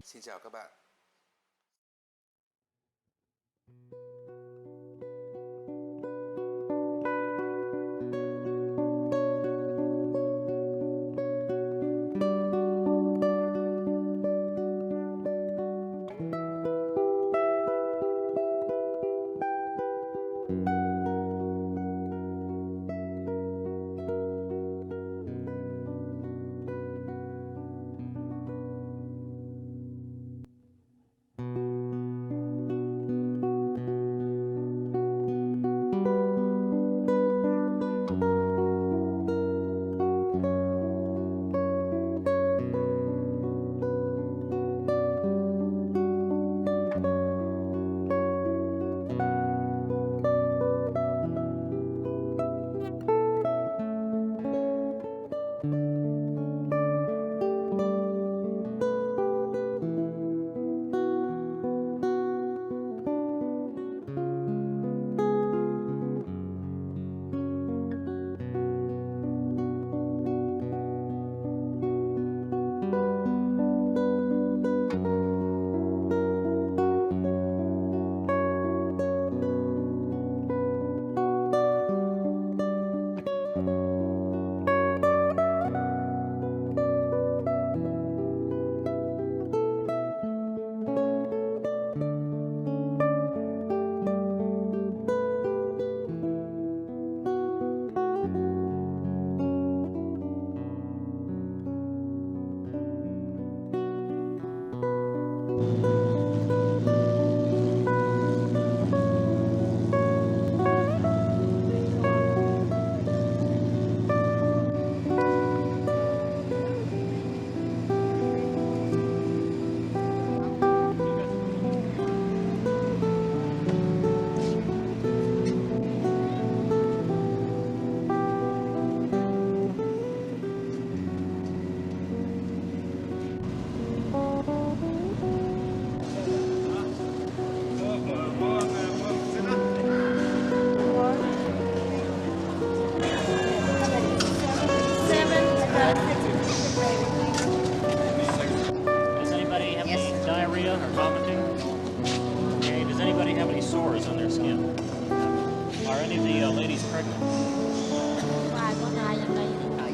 Xin chào các bạn.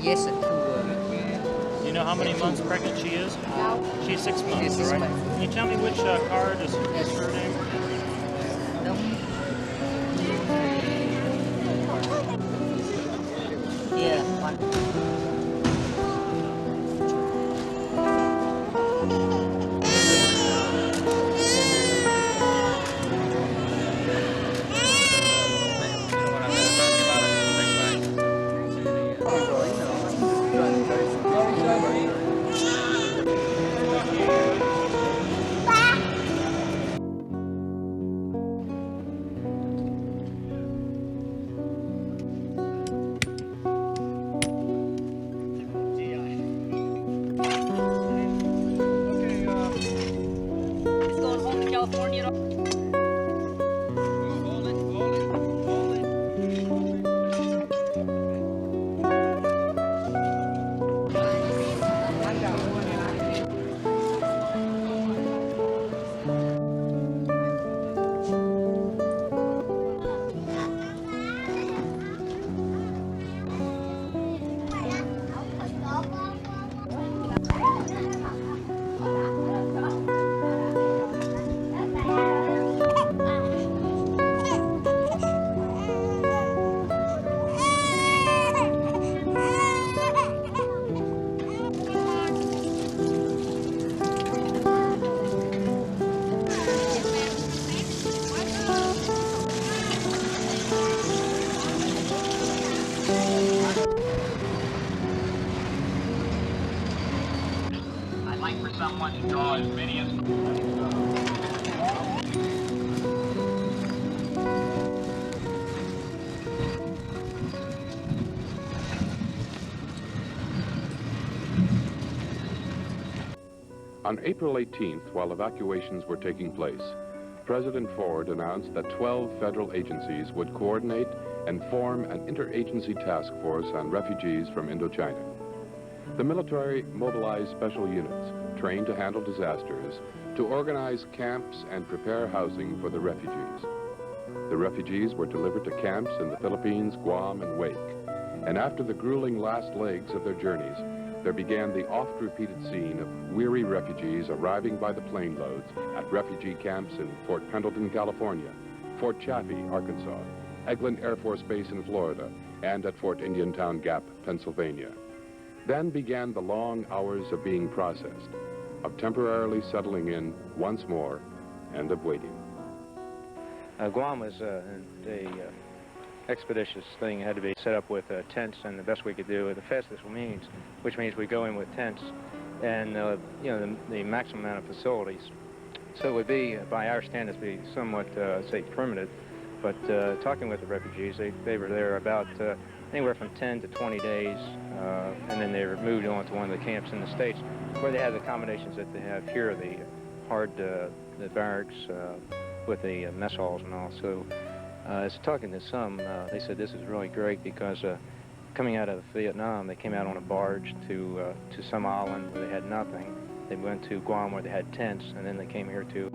Yes, You know how many months pregnant she is? She's 6 months, Yes, right? 6 months. Can you tell me which card is her name? no. Yeah, one. Someone to draw as many as On April 18th, while evacuations were taking place, President Ford announced that 12 federal agencies would coordinate and form an interagency task force on refugees from Indochina. The military mobilized special units, trained to handle disasters, to organize camps and prepare housing for the refugees. The refugees were delivered to camps in the Philippines, Guam, and Wake. And after the grueling last legs of their journeys, there began the oft-repeated scene of weary refugees arriving by the plane loads at refugee camps in Fort Pendleton, California, Fort Chaffee, Arkansas, Eglin Air Force Base in Florida, and at Fort Indiantown Gap, Pennsylvania. Then began the long hours of being processed, of temporarily settling in once more, and of waiting. Guam was a expeditious thing. It had to be set up with tents, and the best we could do with the fastest means, which means we go in with tents and you know, the maximum amount of facilities. So it would be, by our standards, be somewhat, say, primitive. But talking with the refugees, they were there about anywhere from 10 to 20 days, and then they were moved on to one of the camps in the States, where they had the accommodations that they have here, the the barracks with the mess halls and all. So as talking to some, they said this is really great because coming out of Vietnam, they came out on a barge to some island where they had nothing. They went to Guam where they had tents, and then they came here to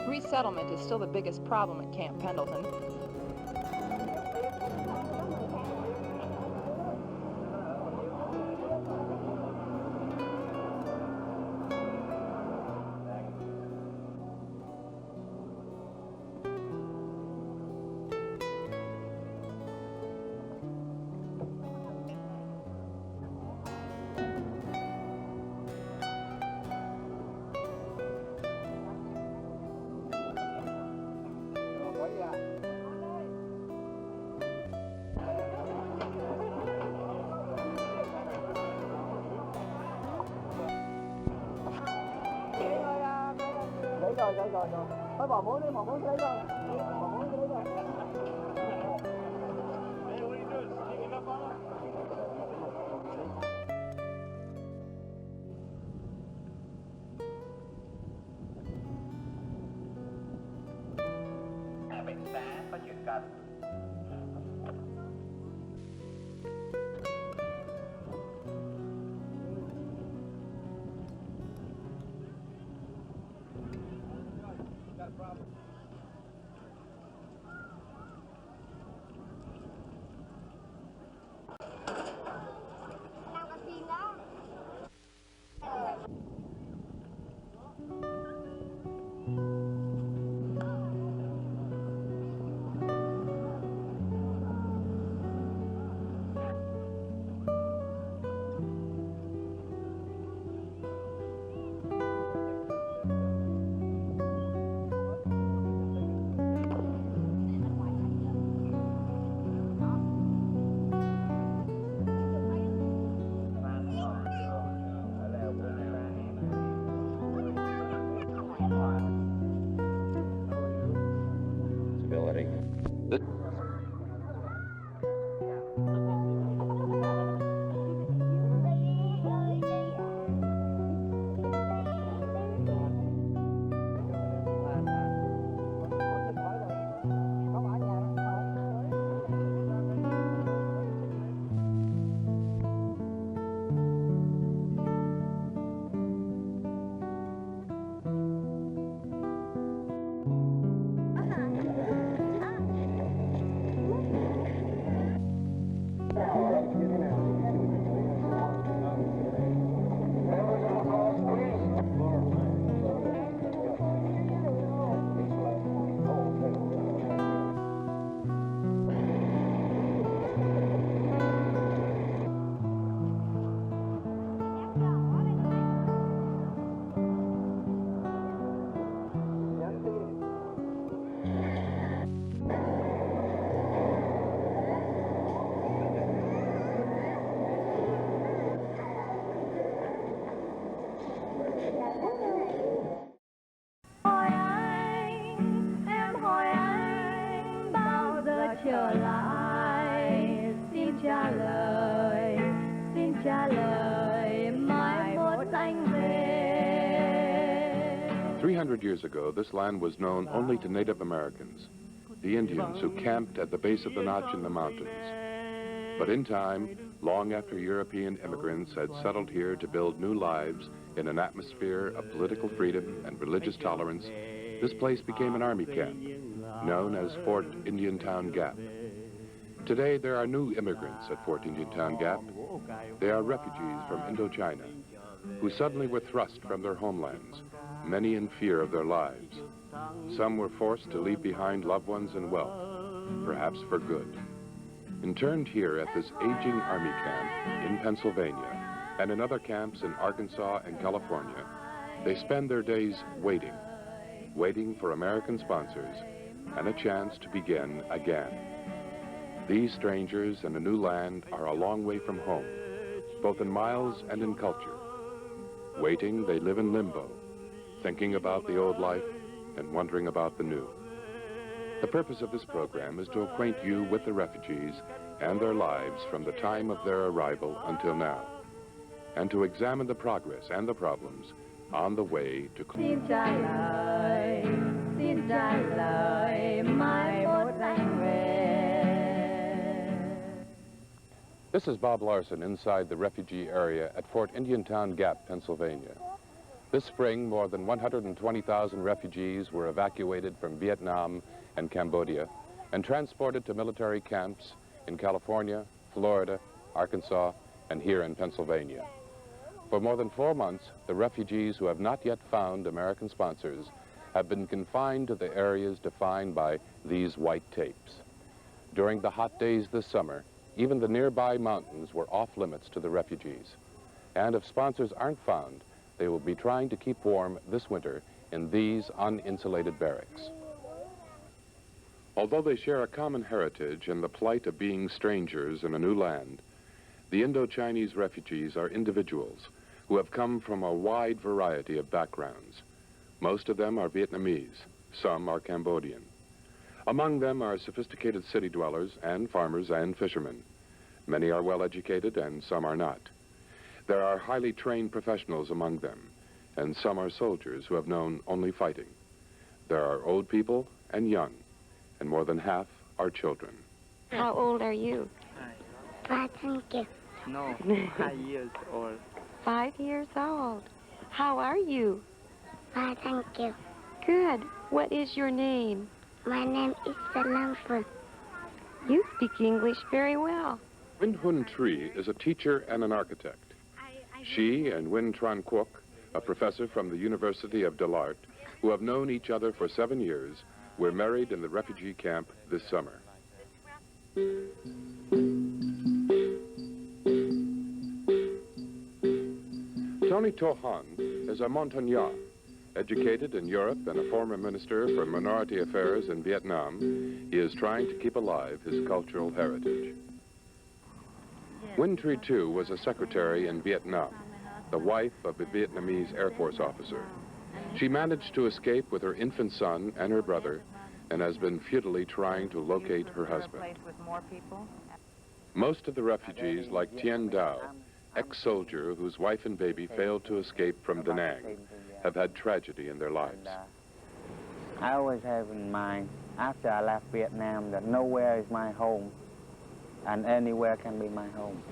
Resettlement is still the biggest problem at Camp Pendleton. Bệnh xá có chuyện cần. trở lại, xin trả lời mai mốt anh về. 300 years ago, this land was known only to Native Americans, the Indians who camped at the base of the notch in the mountains. But in time, long after European immigrants had settled here to build new lives in an atmosphere of political freedom and religious tolerance, this place became an army camp, known as Fort Indiantown Gap. Today, there are new immigrants at Fort Indiantown Gap. They are refugees from Indochina, who suddenly were thrust from their homelands, many in fear of their lives. Some were forced to leave behind loved ones and wealth, perhaps for good. Interned here at this aging army camp in Pennsylvania and in other camps in Arkansas and California, they spend their days waiting for American sponsors and a chance to begin again. These strangers in a new land are a long way from home, both in miles and in culture. Waiting, they live in limbo, thinking about the old life and wondering about the new. The purpose of this program is to acquaint you with the refugees and their lives from the time of their arrival until now, and to examine the progress and the problems on the way to... Xin trả lời, mai mốt anh về. This is Bob Larson inside the refugee area at Fort Indiantown Gap, Pennsylvania. This spring, more than 120,000 refugees were evacuated from Vietnam and Cambodia and transported to military camps in California, Florida, Arkansas, and here in Pennsylvania. For more than 4 months, the refugees who have not yet found American sponsors have been confined to the areas defined by these white tapes. During the hot days this summer, even the nearby mountains were off limits to the refugees. And if sponsors aren't found, they will be trying to keep warm this winter in these uninsulated barracks. Although they share a common heritage and the plight of being strangers in a new land, the Indo-Chinese refugees are individuals who have come from a wide variety of backgrounds. Most of them are Vietnamese, some are Cambodian. Among them are sophisticated city dwellers and farmers and fishermen. Many are well educated and some are not. There are highly trained professionals among them, and some are soldiers who have known only fighting. There are old people and young, and more than half are children. How old are you? No, 5 years old. 5 years old. How are you? Thank you. Good. What is your name? My name is Salamfun. You speak English very well. Win Hun Tri is a teacher and an architect. She and Win Tran Quoc, a professor from the University of Delart, who have known each other for 7 years, were married in the refugee camp this summer. Tony To Han is a Montagnard. Educated in Europe and a former minister for minority affairs in Vietnam, he is trying to keep alive his cultural heritage. Win Tri Tu was a secretary in Vietnam, the wife of a Vietnamese Air Force officer. She managed to escape with her infant son and her brother and has been futilely trying to locate her husband. Most of the refugees, like Tien Dao, ex-soldier whose wife and baby failed to escape from Da Nang, have had tragedy in their lives. I always have in mind, after I left Vietnam, that nowhere is my home, and anywhere can be my home.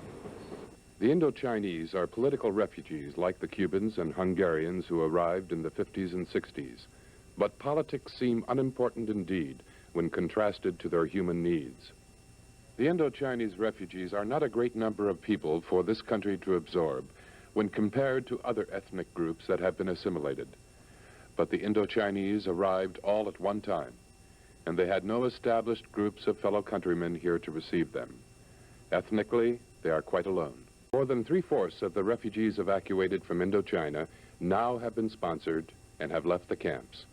The Indo-Chinese are political refugees like the Cubans and Hungarians who arrived in the 50s and 60s, but politics seem unimportant indeed when contrasted to their human needs. The Indo-Chinese refugees are not a great number of people for this country to absorb when compared to other ethnic groups that have been assimilated. But the Indo-Chinese arrived all at one time, and they had no established groups of fellow countrymen here to receive them. Ethnically, they are quite alone. More than 3/4 of the refugees evacuated from Indochina now have been sponsored and have left the camps.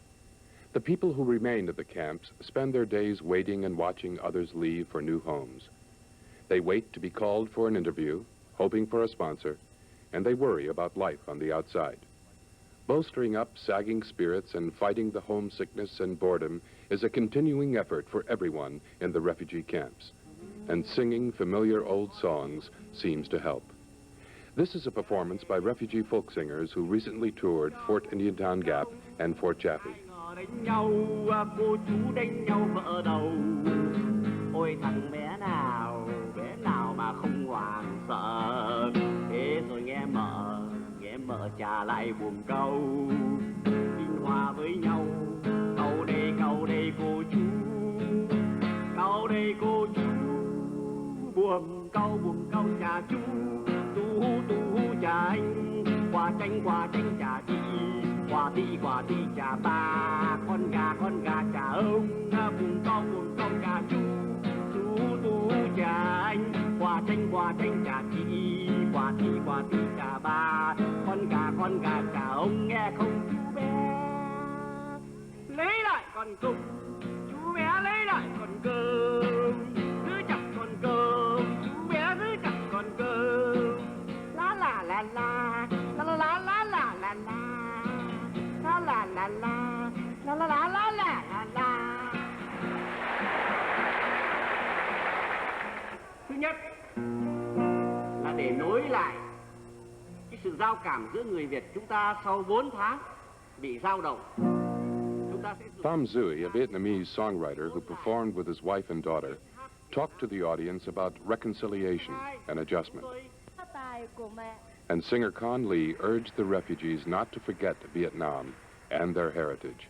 The people who remain at the camps spend their days waiting and watching others leave for new homes. They wait to be called for an interview, hoping for a sponsor, and they worry about life on the outside. Bolstering up sagging spirits and fighting the homesickness and boredom is a continuing effort for everyone in the refugee camps, and singing familiar old songs seems to help. This is a performance by refugee folk singers who recently toured Fort Indiantown Gap and Fort Chaffee. Đánh nhau, cô chú đánh nhau vợ đầu. Ôi thằng bé nào mà không hoảng sợ. Thế rồi nghe mợ trả lại buồn câu. Kinh hòa với nhau, câu đây cô chú. Câu đây cô chú, buồn câu trả chú. Tu trả anh, quả chanh trả chị. Quả ti trả ba, con gà trả ông, buồn câu trả chú tu trả anh, quả chanh trả chị, quả ti trả ba, con gà trả ông, nghe không chú bé, lấy lại con cung, chú bé lấy lại con cơm, giữ chặt con cơm, chú bé giữ chặt con cơm, la la la la la la la la la la la. La la la la la la la la la la. Thứ nhất là để nối lại cái sự giao cảm giữa người Việt chúng ta sau 4 tháng bị dao động. Pham Duy, a Vietnamese songwriter who performed with his wife and daughter, talked to the audience about reconciliation and adjustment. And singer Con Lee urged the refugees not to forget Vietnam and their heritage.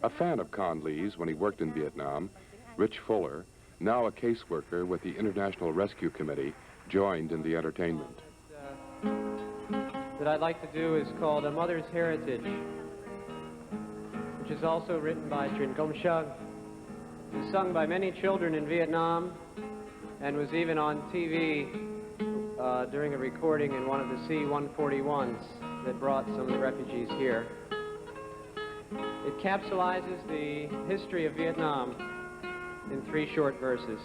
A fan of Con Lee's when he worked in Vietnam, Rich Fuller, now a caseworker with the International Rescue Committee, joined in the entertainment. That I'd like to do is called A Mother's Heritage, which is also written by Trinh Công Shug, was sung by many children in Vietnam, and was even on TV during a recording in one of the C-141s that brought some of the refugees here. It capsulizes the history of Vietnam in 3 short verses.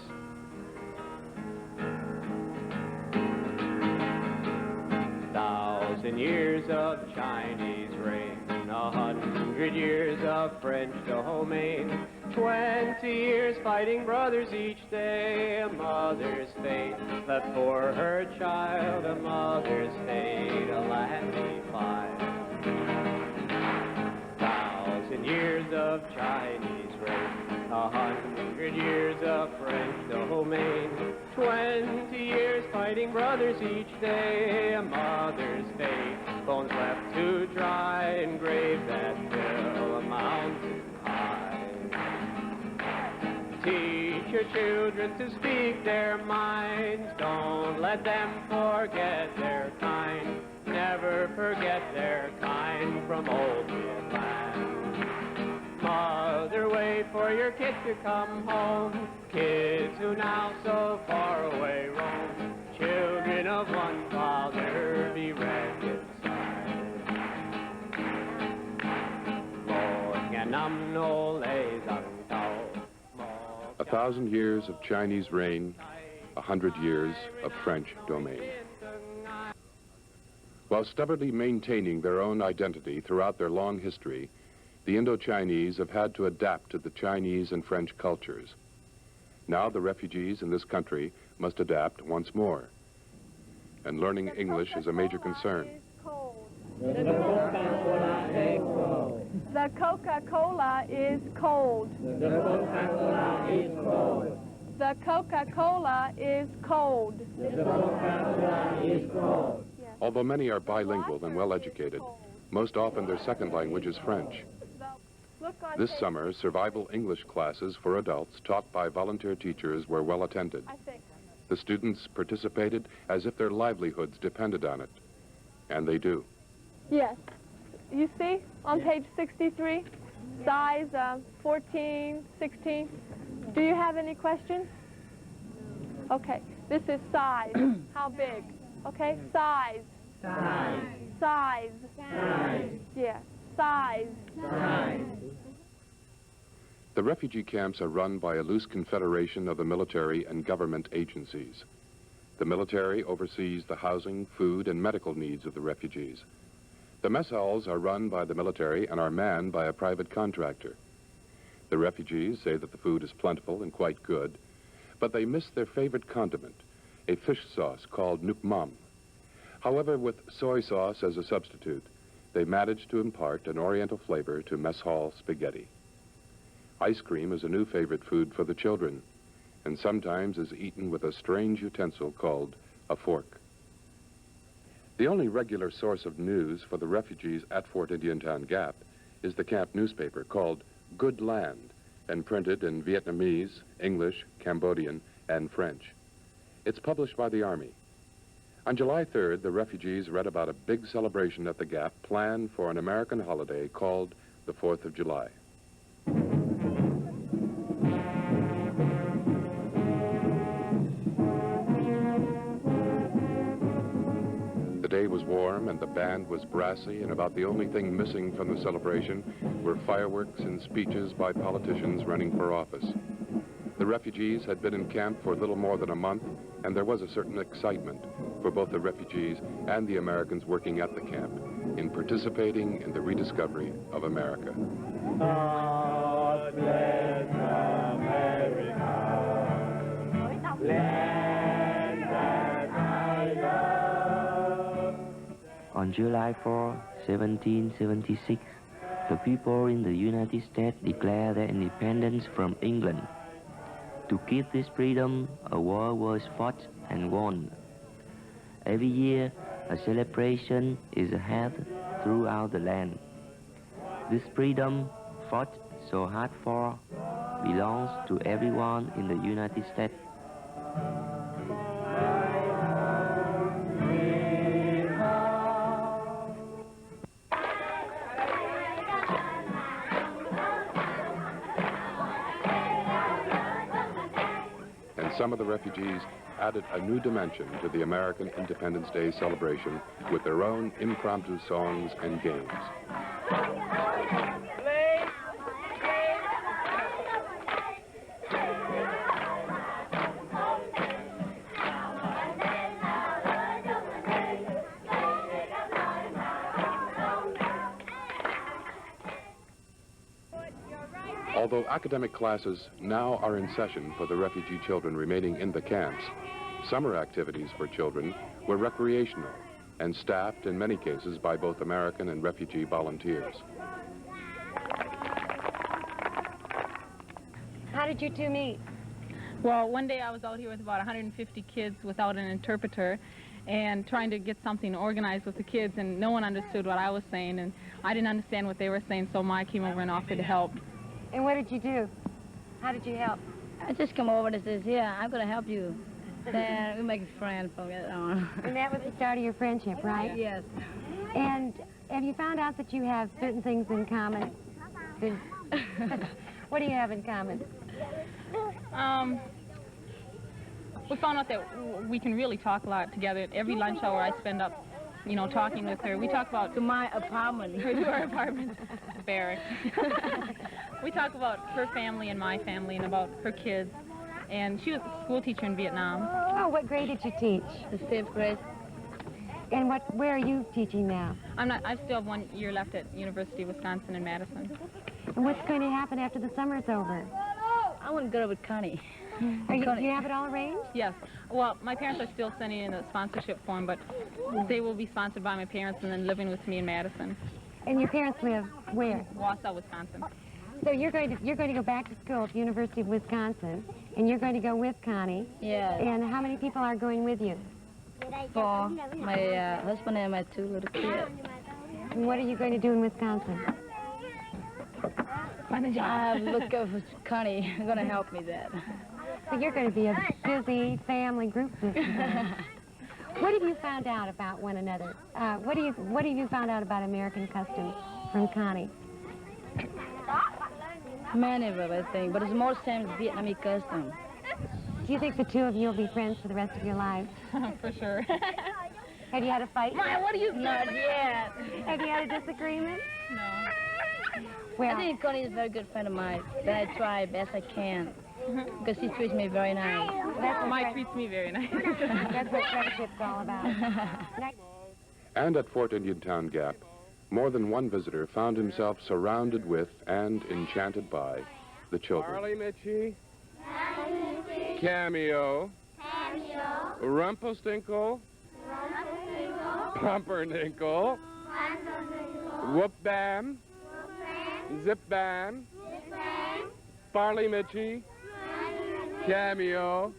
1,000 years of Chinese reign, 100 years of French domain, 20 years fighting brothers each day. A mother's fate left for her child, a mother's fate, a land defied. 1,000 years of Chinese rape, 100 years of French domain, 20 years fighting brothers each day. A mother's fate, bones left to dry, engraved that fill a mountain high. Teach your children to speak their minds, don't let them forget their kind. Never forget their kind from old Vietnam. Mother, wait for your kids to come home, kids who now so far away roam. Children of one father, be reconciled. 1,000 years of Chinese reign, 100 years of French domain. While stubbornly maintaining their own identity throughout their long history, the Indo-Chinese have had to adapt to the Chinese and French cultures. Now the refugees in this country must adapt once more. And learning English is a major concern. The Coca-Cola is cold. The Coca-Cola is cold. The Coca-Cola is cold. The Coca-Cola is cold. Although many are bilingual and well-educated, most often their second language is French. This summer, survival English classes for adults taught by volunteer teachers were well attended. The students participated as if their livelihoods depended on it. And they do. Yes. You see on page 63, size 14, 16. Do you have any questions? Okay. This is size. How big? Okay. Size. Size. Size. Size. Yeah. Size. Size. The refugee camps are run by a loose confederation of the military and government agencies. The military oversees the housing, food, and medical needs of the refugees. The mess halls are run by the military and are manned by a private contractor. The refugees say that the food is plentiful and quite good, but they miss their favorite condiment, a fish sauce called nuc mam. However, with soy sauce as a substitute, they manage to impart an oriental flavor to mess hall spaghetti. Ice cream is a new favorite food for the children, and sometimes is eaten with a strange utensil called a fork. The only regular source of news for the refugees at Fort Indiantown Gap is the camp newspaper called Good Land, and printed in Vietnamese, English, Cambodian, and French. It's published by the Army. On July 3rd, the refugees read about a big celebration at the Gap planned for an American holiday called the 4th of July. The day was warm and the band was brassy, and about the only thing missing from the celebration were fireworks and speeches by politicians running for office. The refugees had been in camp for little more than a month, and there was a certain excitement for both the refugees and the Americans working at the camp in participating in the rediscovery of America. God bless America, land that I love. On July 4, 1776, the people in the United States declared their independence from England. To keep this freedom, a war was fought and won. Every year, a celebration is held throughout the land. This freedom, fought so hard for, belongs to everyone in the United States. Some of the refugees added a new dimension to the American Independence Day celebration with their own impromptu songs and games. Although academic classes now are in session for the refugee children remaining in the camps, summer activities for children were recreational and staffed in many cases by both American and refugee volunteers. How did you two meet? Well, one day I was out here with about 150 kids without an interpreter and trying to get something organized with the kids, and no one understood what I was saying, and I didn't understand what they were saying, so Ma came over and offered to help. And what did you do? How did you help? I just come over and says, yeah, I'm going to help you. Then we make a friend from it on. And that was the start of your friendship, right? Yes. And have you found out that you have certain things in common? What do you have in common? We found out that we can really talk a lot together. Every lunch hour I spend up, you know, talking with her. We talk about... To my apartment. To her apartment, barracks. We talk about her family and my family and about her kids. And she was a school teacher in Vietnam. Oh, what grade did you teach? The 5th grade. And where are you teaching now? I still have 1 year left at University of Wisconsin in Madison. And what's going to happen after the summer's over? I want to go with Connie. Do you have it all arranged? Yes. Well, my parents are still sending in a sponsorship form, but they will be sponsored by my parents and then living with me in Madison. And your parents live where? Wausau, Wisconsin. So you're going to go back to school at the University of Wisconsin, and you're going to go with Connie. Yeah. And how many people are going with you? 4. My husband and my 2 little kids. And what are you going to do in Wisconsin? I'm looking for Connie. Going to help me there. So you're going to be a busy family group this year. What have you found out about one another? What have you found out about American customs from Connie? Many of them, I think, but it's more same as Vietnamese custom. Do you think the two of you will be friends for the rest of your lives? For sure. Have you had a fight? Ma, what are you? Not yet. Have you had a disagreement? No. Well, I think Connie is a very good friend of mine, but I try best I can, because she treats me very nice. Mike treats me very nice. That's what friendship's all about. And at Fort Indiantown Gap, more than one visitor found himself surrounded with and enchanted by the children. Charlie Mitchie. Cameo. Rumpelstinkle. Pumpernickel. Whoop Bam. Zip Bam. Farley Mitchie. Cameo.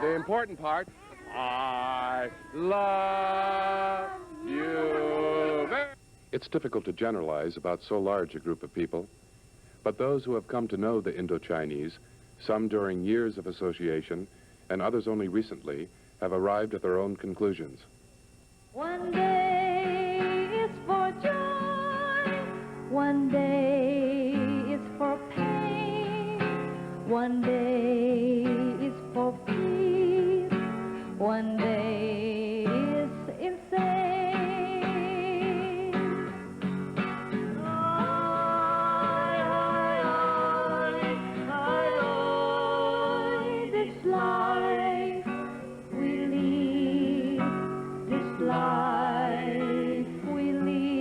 The important part, I love you. It's difficult to generalize about so large a group of people, but those who have come to know the Indo-Chinese, some during years of association and others only recently, have arrived at their own conclusions. One day is for joy, one day is for pain, one day is for peace, one day is insane. This life we lead, this life we lead.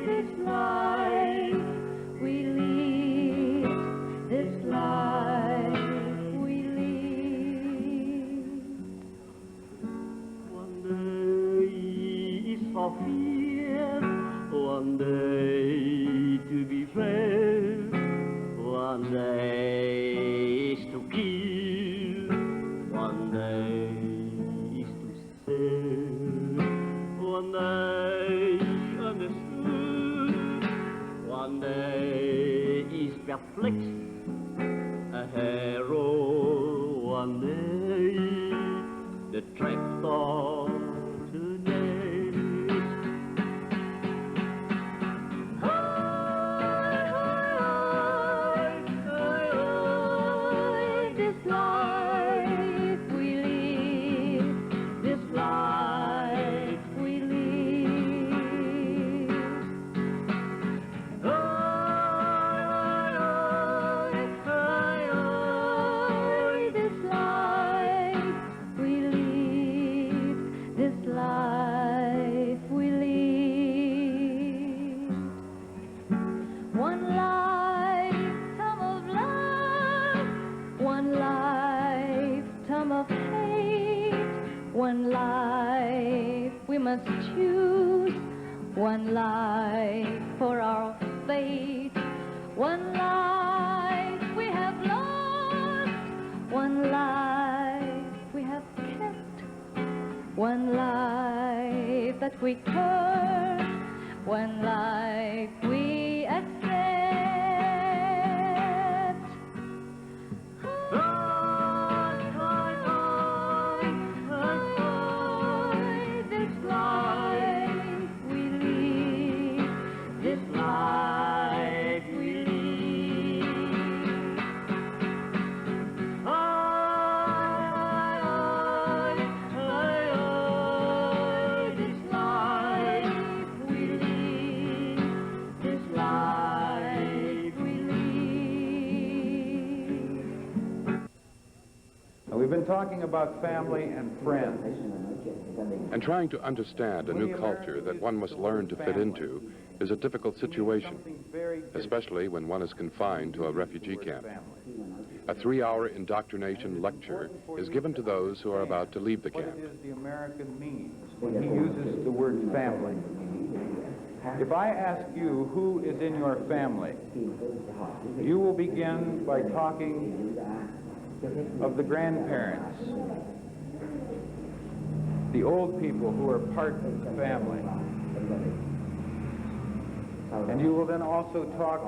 This life we lead, this life we lead. One day is for fear, one day to be fair, one day is to kill, one day is to serve, one day understood, one day is perplexed, a hero, one day the tractor to next. This life we lead, this life we lead. This life we lead. must choose one life for our fate. One life we have lost, one life we have kept, one life that we curse, one life we accept. This life we live, this life we live. This life we live, this life we live. We've been talking about family and friends. And trying to understand a new culture that one must learn to fit into is a difficult situation, especially when one is confined to a refugee camp. A 3-hour indoctrination lecture is given to those who are about to leave the camp. What does the American mean when he uses the word family? If I ask you who is in your family, you will begin by talking of the grandparents, the old people who are part of the family. And you will then also talk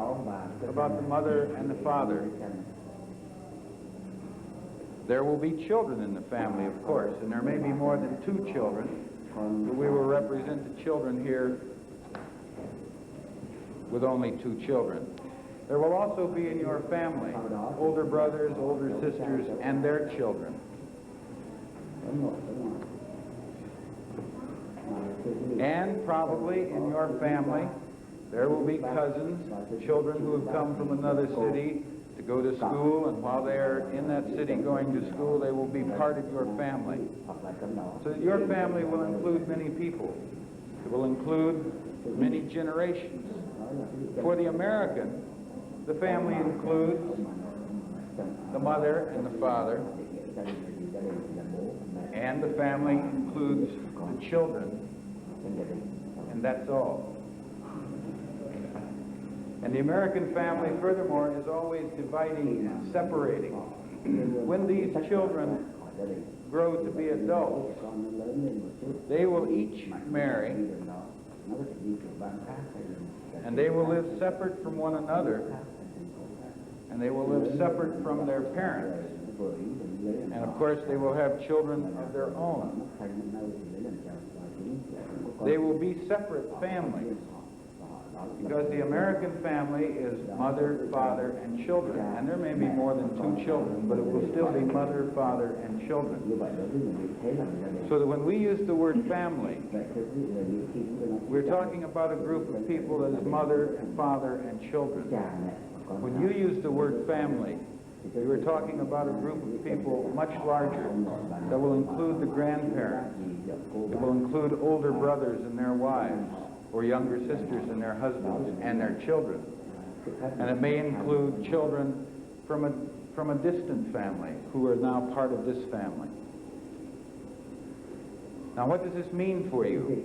about the mother and the father. There will be children in the family, of course, and there may be more than 2 children, but we will represent the children here with only 2 children. There will also be in your family older brothers, older sisters, and their children. And probably in your family, there will be cousins, children who have come from another city to go to school, and while they are in that city going to school, they will be part of your family. So that your family will include many people. It will include many generations. For the American, the family includes the mother and the father, and the family includes the children, and that's all. And the American family, furthermore, is always dividing and separating. When these children grow to be adults, they will each marry, and they will live separate from one another, and they will live separate from their parents. And of course, they will have children of their own. They will be separate families, because the American family is mother, father, and children. And there may be more than 2 children, but it will still be mother, father, and children. So that when we use the word family, we're talking about a group of people that is mother, and father, and children. When you use the word family, we're talking about a group of people much larger that will include the grandparents. It will include older brothers and their wives, or younger sisters and their husbands and their children. And it may include children from a distant family who are now part of this family. Now, what does this mean for you?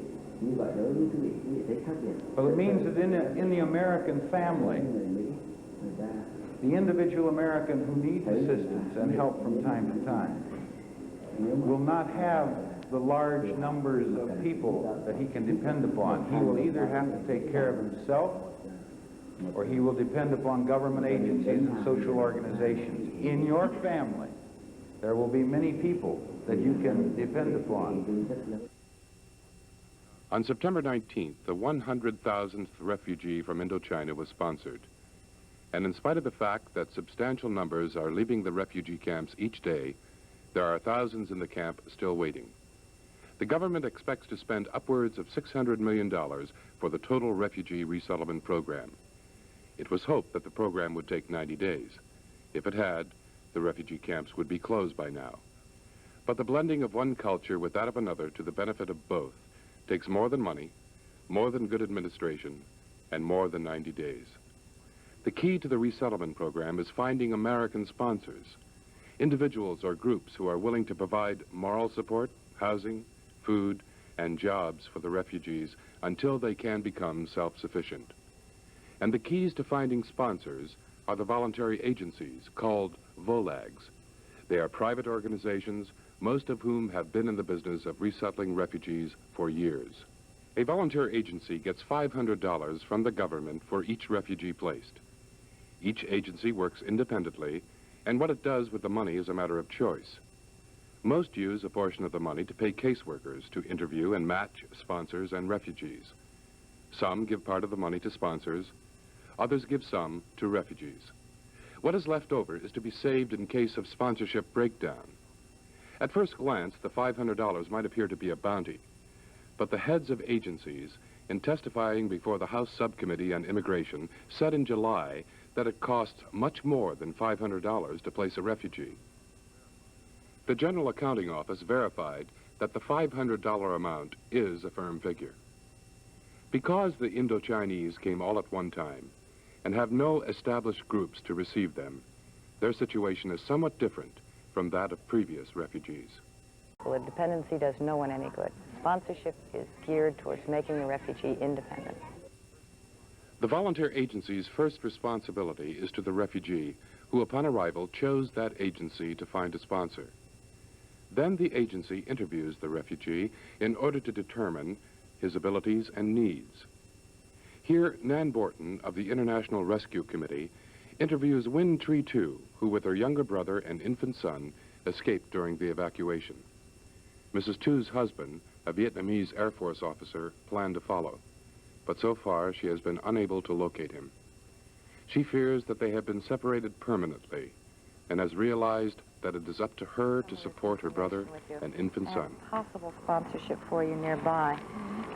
Well, it means that in the American family, the individual American who needs assistance and help from time to time will not have the large numbers of people that he can depend upon. He will either have to take care of himself, or he will depend upon government agencies and social organizations. In your family, there will be many people that you can depend upon. On September 19th, the 100,000th refugee from Indochina was sponsored. And in spite of the fact that substantial numbers are leaving the refugee camps each day, there are thousands in the camp still waiting. The government expects to spend upwards of $600 million for the total refugee resettlement program. It was hoped that the program would take 90 days. If it had, the refugee camps would be closed by now. But the blending of one culture with that of another to the benefit of both takes more than money, more than good administration, and more than 90 days. The key to the resettlement program is finding American sponsors, individuals or groups who are willing to provide moral support, housing, food, and jobs for the refugees until they can become self-sufficient. And the keys to finding sponsors are the voluntary agencies called VOLAGs. They are private organizations, most of whom have been in the business of resettling refugees for years. A volunteer agency gets $500 from the government for each refugee placed. Each agency works independently, and what it does with the money is a matter of choice. Most use a portion of the money to pay caseworkers to interview and match sponsors and refugees. Some give part of the money to sponsors, others give some to refugees. What is left over is to be saved in case of sponsorship breakdown. At first glance, the $500 might appear to be a bounty, but the heads of agencies, in testifying before the House Subcommittee on Immigration, said in July that it costs much more than $500 to place a refugee. The General Accounting Office verified that the $500 amount is a firm figure. Because the Indochinese came all at one time and have no established groups to receive them, their situation is somewhat different from that of previous refugees. Well, a dependency does no one any good. Sponsorship is geared towards making the refugee independent. The volunteer agency's first responsibility is to the refugee who, upon arrival, chose that agency to find a sponsor. Then the agency interviews the refugee in order to determine his abilities and needs. Here, Nan Borton of the International Rescue Committee interviews Win Tree Tu, who with her younger brother and infant son escaped during the evacuation. Mrs. Tu's husband, a Vietnamese Air Force officer, planned to follow, but so far she has been unable to locate him. She fears that they have been separated permanently and has realized that it is up to her to support her brother and infant son. Possible sponsorship for you nearby.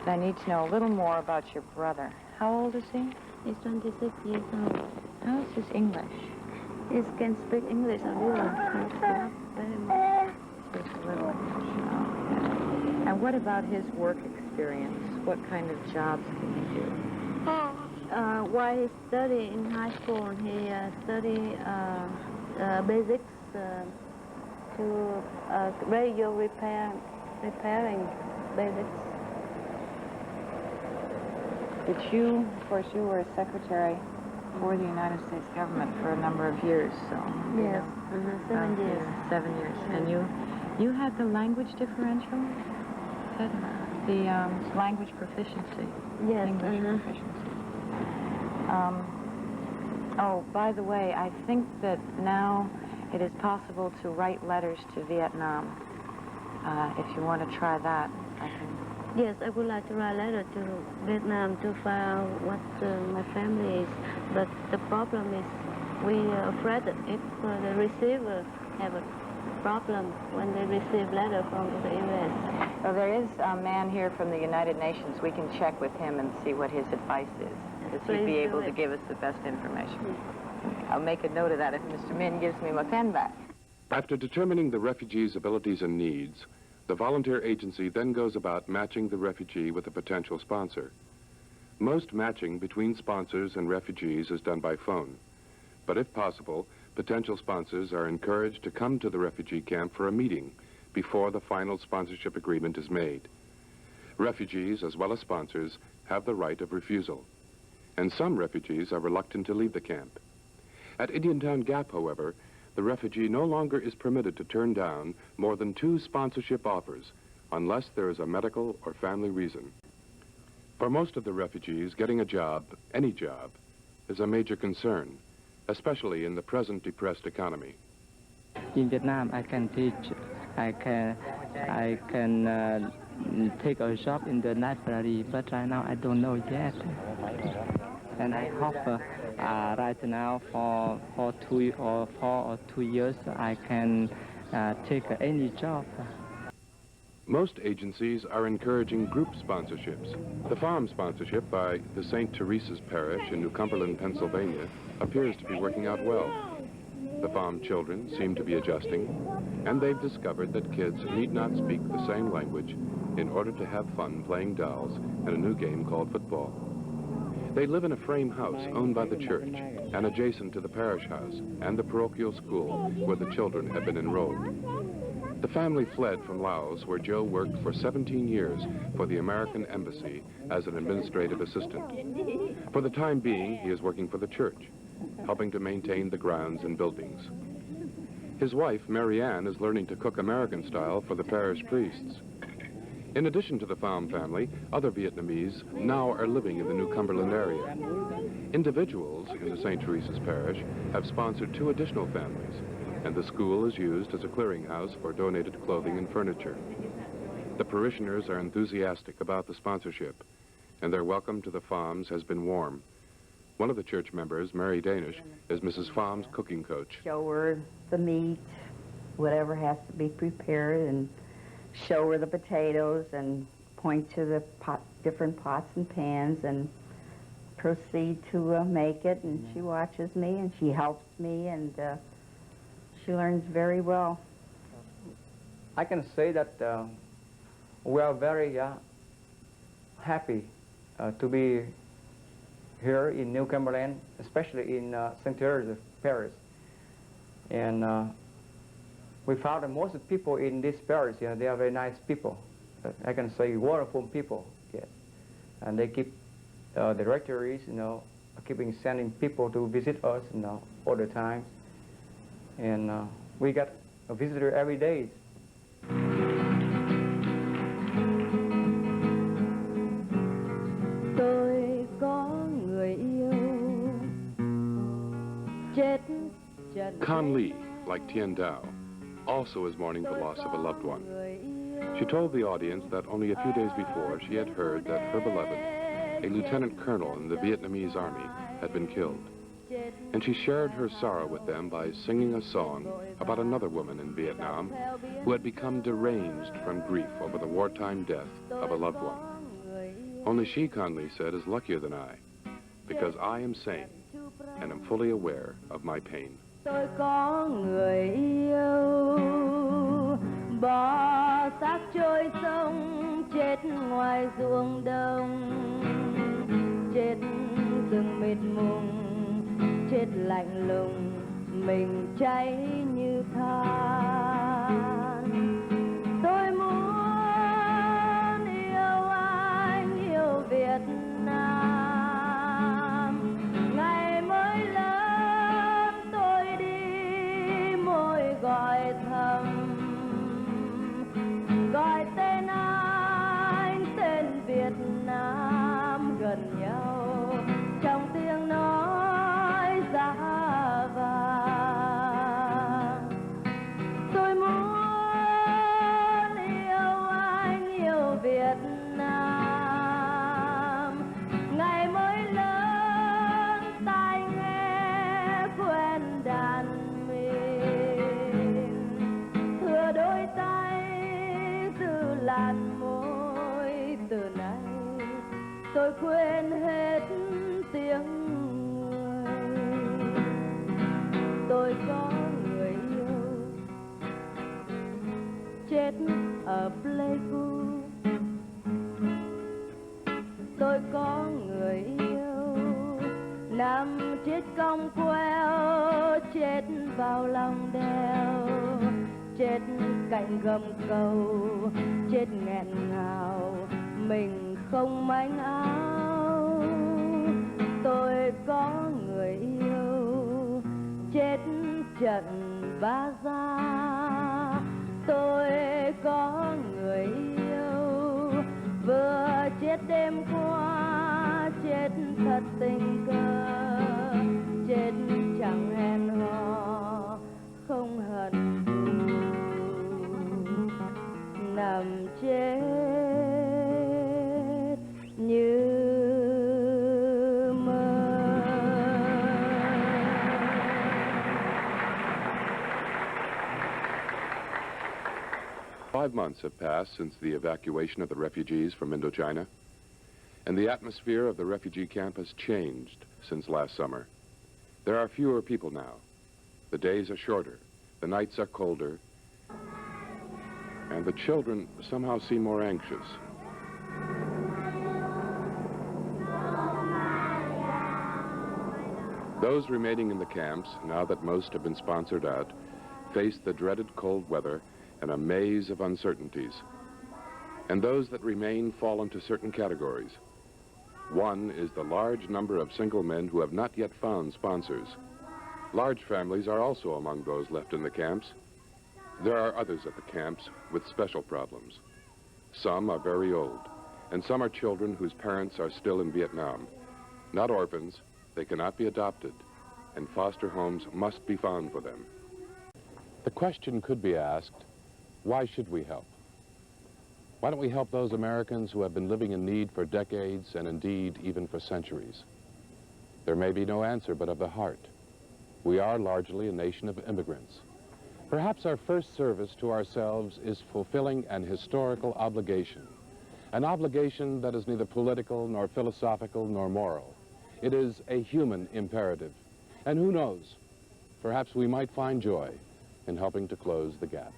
But I need to know a little more about your brother. How old is he? He's 26 years old. How is his English? He can speak English a little. Not very much. Speaks a little English. Okay. And what about his work experience? What kind of jobs can he do? While he studied in high school, he studied basics to radio repairing basics. Did you, of course, you were a secretary for the United States government for a number of years, so... Yes, 7 years. 7 years. And you had the language differential? The language proficiency? Yes. English proficiency. Oh, by the way, I think that now it is possible to write letters to Vietnam. If you want to try that, I can... Yes, I would like to write a letter to Vietnam to find out what my family is. But the problem is we are afraid that if the receiver have a problem when they receive letter from the U.S. Well, there is a man here from the United Nations. We can check with him and see what his advice is, because he'd be able to give us the best information. I'll make a note of that if Mr. Min gives me my pen back. After determining the refugee's abilities and needs, the volunteer agency then goes about matching the refugee with a potential sponsor. Most matching between sponsors and refugees is done by phone, but if possible, potential sponsors are encouraged to come to the refugee camp for a meeting before the final sponsorship agreement is made. Refugees, as well as sponsors, have the right of refusal, and some refugees are reluctant to leave the camp. At Indiantown Gap, however, the refugee no longer is permitted to turn down more than 2 sponsorship offers unless there is a medical or family reason. For most of the refugees, getting a job, any job, is a major concern, especially in the present depressed economy. In Vietnam, I can teach. I can take a job in the library, but right now I don't know yet. And I hope right now for 2 or 2 years I can take any job. Most agencies are encouraging group sponsorships. The farm sponsorship by the St. Teresa's Parish in New Cumberland, Pennsylvania, appears to be working out well. The farm children seem to be adjusting, and they've discovered that kids need not speak the same language in order to have fun playing dolls and a new game called football. They live in a frame house owned by the church and adjacent to the parish house and the parochial school where the children have been enrolled. The family fled from Laos, where Joe worked for 17 years for the American Embassy as an administrative assistant. For the time being, he is working for the church, helping to maintain the grounds and buildings. His wife, Mary Ann, is learning to cook American style for the parish priests. In addition to the Pham family, other Vietnamese now are living in the New Cumberland area. Individuals in the St. Teresa's Parish have sponsored 2 additional families, and the school is used as a clearinghouse for donated clothing and furniture. The parishioners are enthusiastic about the sponsorship, and their welcome to the Phams has been warm. One of the church members, Mary Danish, is Mrs. Pham's cooking coach. Show her the meat, whatever has to be prepared, and show her the potatoes and point to the different pots and pans and proceed to make it. And she watches me and she helps me, and she learns very well. I can say that we are very happy to be here in New Cumberland, especially in St. Teresa's Parish. And we found that most of the people in this parish, they are very nice people. I can say wonderful people, yes. And they keep the directories, keeping sending people to visit us, all the time. And we got a visitor every day. Tôi có người yêu chết trận. Con Lee, like Tien Dao, also is mourning the loss of a loved one. She told the audience that only a few days before she had heard that her beloved, a lieutenant colonel in the Vietnamese army, had been killed. And she shared her sorrow with them by singing a song about another woman in Vietnam who had become deranged from grief over the wartime death of a loved one. Only she, Con Lee said, is luckier than I, because I am sane and am fully aware of my pain. Tôi có người yêu, bỏ xác trôi sông, chết ngoài ruộng đồng, chết rừng mịt mùng, chết lạnh lùng, mình cháy như than. Tôi muốn yêu anh, yêu Việt Nam, ngày mới lớn tôi đi môi gọi thầm, gọi tên anh, tên Việt Nam gần nhau trong tiếng nói giá vàng. Tôi muốn yêu anh, yêu Việt Nam, ngày mới lớn tai nghe quen đàn mình, thừa đôi tay từ làn môi, từ nay tôi quên hết tiếng người. Tôi có người yêu chết ở Pleiku. Tôi có người yêu nằm chết cong queo, chết vào lòng đèo, chết cạnh gầm cầu, chết nghẹn ngào, mình không manh áo. Tôi có người yêu chết trận Ba Gia. Tôi có người yêu vừa chết đêm qua, chết thật tình cờ, chết chẳng hẹn hò, không hận thù, nằm chết như mơ. 5 months have passed since the evacuation of the refugees from Indochina, and the atmosphere of the refugee camp has changed since last summer. There are fewer people now. The days are shorter, the nights are colder, and the children somehow seem more anxious. Those remaining in the camps, now that most have been sponsored out, face the dreaded cold weather and a maze of uncertainties. And those that remain fall into certain categories. One is the large number of single men who have not yet found sponsors. Large families are also among those left in the camps. There are others at the camps with special problems. Some are very old, and some are children whose parents are still in Vietnam. Not orphans, they cannot be adopted, and foster homes must be found for them. The question could be asked, why should we help? Why don't we help those Americans who have been living in need for decades and indeed even for centuries? There may be no answer but of the heart. We are largely a nation of immigrants. Perhaps our first service to ourselves is fulfilling an historical obligation, an obligation that is neither political nor philosophical nor moral. It is a human imperative. And who knows, perhaps we might find joy in helping to close the gap.